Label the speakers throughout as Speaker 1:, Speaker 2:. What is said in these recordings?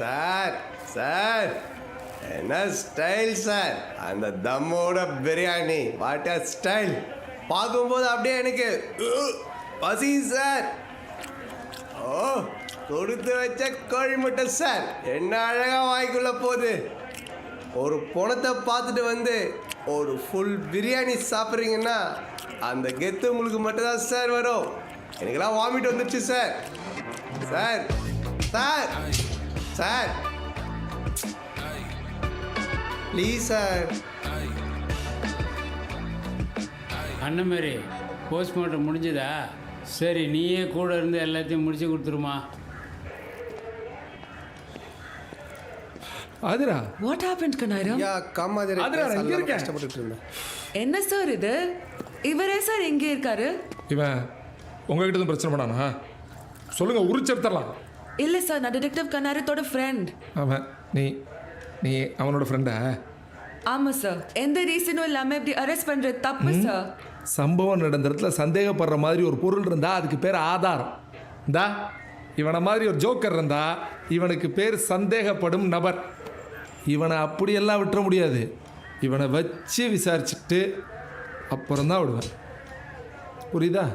Speaker 1: Sir sir என்ன style sir, அந்த தம்மோட biryani what a style. பார்க்கும்போது அப்படியே எனக்கு பசி சார். ஓ கொடுத்து வச்ச கோழி முட்டை சார், என்ன அழகாக வாய்க்குள்ள போகுது. ஒரு பணத்தை பார்த்துட்டு வந்து ஒரு ஃபுல் பிரியாணி சாப்பிட்றீங்கன்னா அந்த கெத்து உங்களுக்கு மட்டும்தான் சார் வரும். எனக்கெல்லாம் வாமிட் வந்துடுச்சு sir. Sir sir sir please sir.
Speaker 2: Annamari postmortem முடிஞ்சதா? சரி, நீயே கூட இருந்து எல்லாத்தையும் முடிச்சு கொடுத்துருமா.
Speaker 3: ஆதிரா,
Speaker 4: வாட் ஹேப்பன்ட் கனாயிரம்?
Speaker 1: யா காமாதிரி
Speaker 3: அதுடா, நான் இங்க இருக்கேன்.
Speaker 1: கஷ்டப்பட்டுட்டு இருந்தேன்.
Speaker 4: என்ன சார் இது? இவரே சார் எங்கே இருக்காரு?
Speaker 3: இவன் உங்ககிட்ட எதுவும் பிரச்சனை பண்ணானா? சொல்லுங்க, உரிச்செடுத்துடலாம்.
Speaker 4: இல்ல சார், நான் டிடெக்டிவ் கனாரத்தோட ஃப்ரெண்ட்.
Speaker 3: அவன் நீ நீ அவனோட ஃப்ரெண்டா?
Speaker 4: ஆமா சார். எந்த ரீசனும் இல்லாம இப்படி அரெஸ்ட் பண்றது தப்பு சார்.
Speaker 3: சம்பவம் நடந்த இடத்துல சந்தேகப்படுற மாதிரி ஒரு பொருள் இருந்தா அதுக்கு பேர் ஆதாரம். இந்தா இவனை மாதிரி ஒரு ஜோக்கர் இருந்தா இவனுக்கு பேர் சந்தேகப்படும் நபர். இவனை அப்படியெல்லாம் விட்டுற முடியாது. இவனை வச்சு விசாரிச்சுட்டு அப்புறம்தான் விடுவேன். புரியுதா?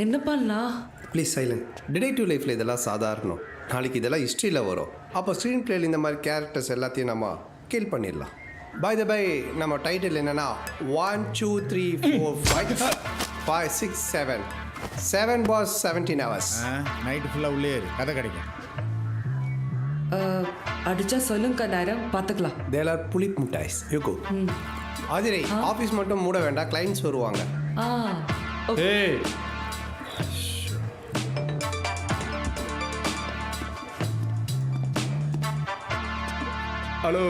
Speaker 4: என்ன பண்ணலாம்?
Speaker 1: Please silent. டிடெக்டிவ் லைஃப்பில் இதெல்லாம் சாதாரணம். நாளைக்கு இதெல்லாம் ஹிஸ்ட்ரியில் வரும். அப்போ ஸ்க்ரீன் பிளேயில் இந்த மாதிரி கேரக்டர்ஸ் எல்லாத்தையும் நம்ம கில் பண்ணிடலாம். பை த பை நம்ம டைட்டில் என்னென்னா 1 2 3 4 5 5 6 7 7 பாஸ் 17 hours.
Speaker 5: நைட்டு ஃபுல்லாக உள்ளே ஏறு, கதை கிடைக்கும்.
Speaker 4: அடிச்சா சொல்லுங்க கனாயிரம், பார்த்துக்கலாம்.
Speaker 1: தேர் ஆர் புளிப் முட்டாய்ஸ். You go. ஆதிரை ஆஃபீஸ் மட்டும் மூட வேண்டாம், கிளைண்ட்ஸ் வருவாங்க.
Speaker 3: ஏய், ஹலோ.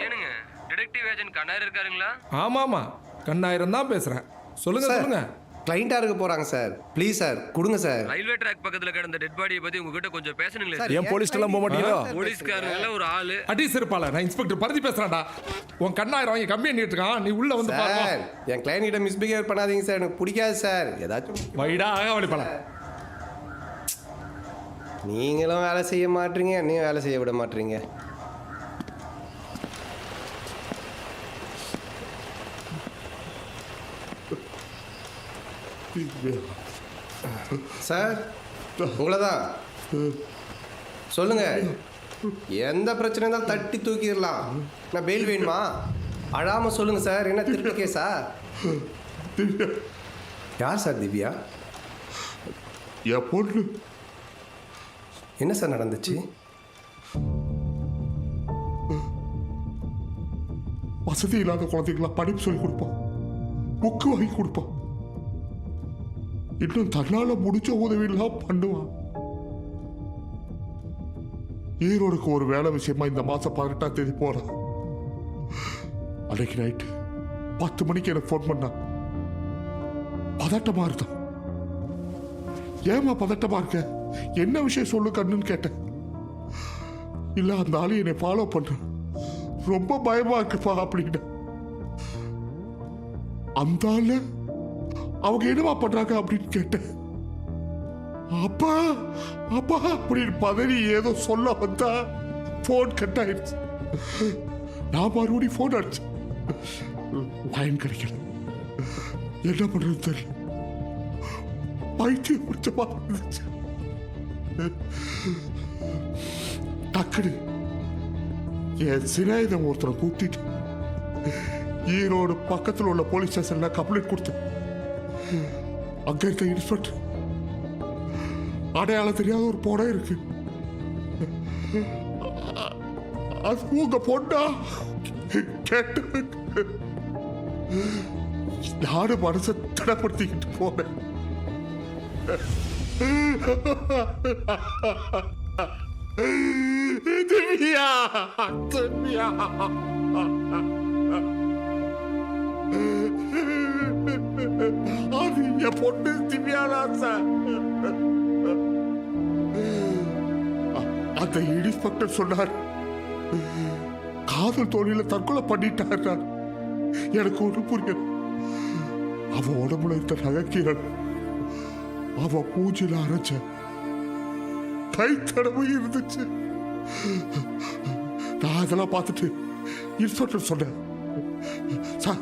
Speaker 6: ஏனுங்க, டிடெக்டிவ் ஏஜென்ட் கண்ணாயிரம் இருக்காருங்களா?
Speaker 3: ஆமாமா, கண்ணாயிரம் தான் பேசுறேன். சொல்லுங்க சொல்லுங்க.
Speaker 1: கிளைண்ட்டாக இருக்க போகிறாங்க சார். ப்ளீஸ் சார் கொடுங்க சார்.
Speaker 6: ரயில்வே ட்ராக் பக்கத்துல கிடந்த டெட் பாடியை பத்தி உங்ககிட்ட கொஞ்சம் பேசணுங்களே சார்.
Speaker 3: ஏன் போலீஸ்லாம் போக மாட்டீங்களோ?
Speaker 6: போலீஸ்காரங்கள ஒரு ஆளு
Speaker 3: அடி சிறப்பால. நான் இன்ஸ்பெக்டர் பரதி பேசுறேன்டா. உன் கண்ணாயிரம் இங்க கம்பி எண்ணிட்டு இருக்கான். நீ உள்ள வந்து பாரு.
Speaker 1: சார் என் கிளைண்ட் கிட்ட மிஸ்பிஹேவ் பண்ணாதீங்க சார், எனக்கு பிடிக்காது சார். ஏதாச்சும்
Speaker 3: வைடா ஆகவழிப்பல.
Speaker 1: நீங்களும் வேலை செய்ய மாட்டீங்க, என்னையும் வேலை செய்ய விட மாட்டீங்க. சார் உங்களை தான். சொல்லுங்க, எந்த பிரச்சனை இருந்தாலும் தட்டி தூக்கிடலாம். நான் பெயில் வேணுமா? அழாம சொல்லுங்க சார். என்ன திருட்டு கேஸா? யார் சார் திவ்யா?
Speaker 7: என் பொண்ணு.
Speaker 1: என்ன சார் நடந்துச்சு?
Speaker 7: வசதி இல்லாத குழந்தைங்களா படிப்பு சொல்லி கொடுப்பான், புக்கு வாங்கி கொடுப்பான், இன்னும் தன்னால முடிச்ச உதவியெல்லாம் பண்ணுவான். ஈரோடுக்கு ஒரு வேலை விஷயமா இந்த மாசம் 18ஆம் தேதி போறான். அன்னைக்கு நைட்டு 10 மணிக்கு எனக்கு ஃபோன் பண்ணான். பதட்டமா இருந்தான். ஏமா பதட்டமா இருக்க, என்ன விஷயம் சொல்லு கண்ணுன்னு கேட்டேன். இல்ல அந்த ஆளு என்னை ஃபாலோ பண்றான், ரொம்ப பயமா இருக்குப்பா அப்படின்னு. அந்த ஆளு அவங்க என்னவா பண்றாங்க அப்படின்னு கேட்டேன். அப்பா அப்பா அப்படின்னு பதறி ஏதோ சொல்ல வந்தா போன் கட் ஆயிடுச்சு. நான் மறுபடியும் போன் அடிச்சேன், லைன் கிடைக்கல. என்ன பண்றது தெரியல, பைத்தியம் பிடிச்ச மாதிரி இருந்துச்சு. டக்குனு என் சிநேகிதன் ஒருத்தரை கூட்டிட்டு ஈரோடு பக்கத்தில் உள்ள போலீஸ் ஸ்டேஷன்ல கம்ப்ளைண்ட் கொடுத்தேன். அங்க இருக்க இன்ஸ்பெக்டர் அடையாளம் தெரியாத ஒரு பொண்ணு இருக்கு, அது உங்க பொண்ணா கேட்டு நாடு மனசை தடப்படுத்திக்கிட்டு போனேன். திவ்யா திவ்யா அது என் பொண்ணு திவ்யாதான் சார். அந்த இன்ஸ்பெக்டர் சொன்னார், காதல் தோழியில தற்கொலை பண்ணிட்டார். எனக்கு ஒண்ணு புரியல. அவ உடம்புல இருந்த நகைக்கீரல், அவ பூஜையில அரைச்ச கைத்தடவை இருந்துச்சு. நான் அதெல்லாம் பார்த்துட்டு இன்ஸ்பெக்டர் சொன்னேன், சார்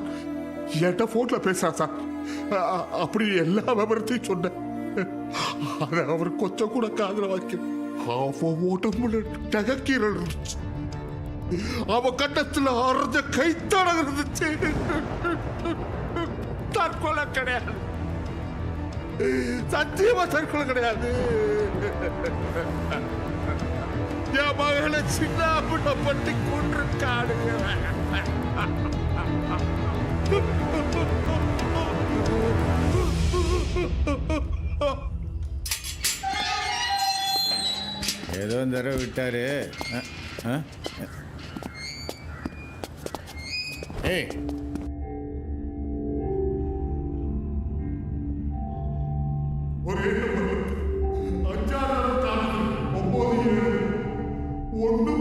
Speaker 7: என்கிட்ட போன்ல பேசுறா சார், அப்படி எல்லா விவரத்தையும் சொன்னேன். அதை அவர் கொஞ்சம் கூட காதல வைக்க அவன் உடம்புல நகைக்கீரல் இருந்துச்சு, அவன் கட்டத்துல அரைஞ்ச கைத்தடம் இருந்துச்சு. தற்கொலை கிடையாது, சத்தியமா தற்கொலை கிடையாது. என் மகளை சின்ன பட்டி கொண்டிருக்காடு.
Speaker 5: ஏதோ இந்த தடவை விட்டாரு. ஏய்
Speaker 7: ஒரு
Speaker 1: 9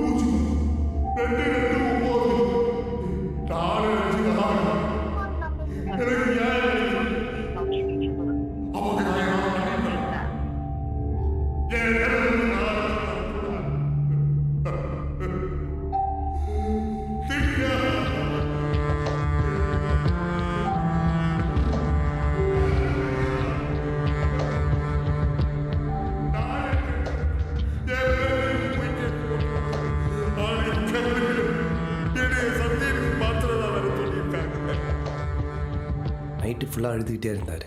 Speaker 1: நைட்டு ஃபுல்லாக அழுதுகிட்டே இருந்தார்.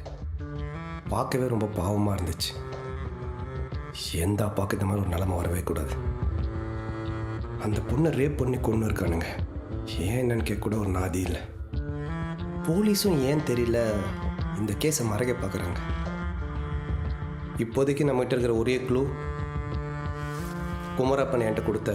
Speaker 1: பார்க்கவே ரொம்ப பாவமாக இருந்துச்சு. எந்த அப்பாவுக்கு இந்த மாதிரி ஒரு நிலைமை வரவே கூடாது. அந்த பொண்ணை ரேப் பண்ணி கொண்டு இருக்கானுங்க. ஏன் என்னன்னு கேட்க கூட ஒரு நாதி இல்லை. போலீஸும் ஏன் தெரியல இந்த கேஸை மறைக்க பார்க்குறாங்க. இப்போதைக்கு நம்மகிட்ட இருக்கிற ஒரே க்ளூ குமரப்பன் என்கிட்ட கொடுத்த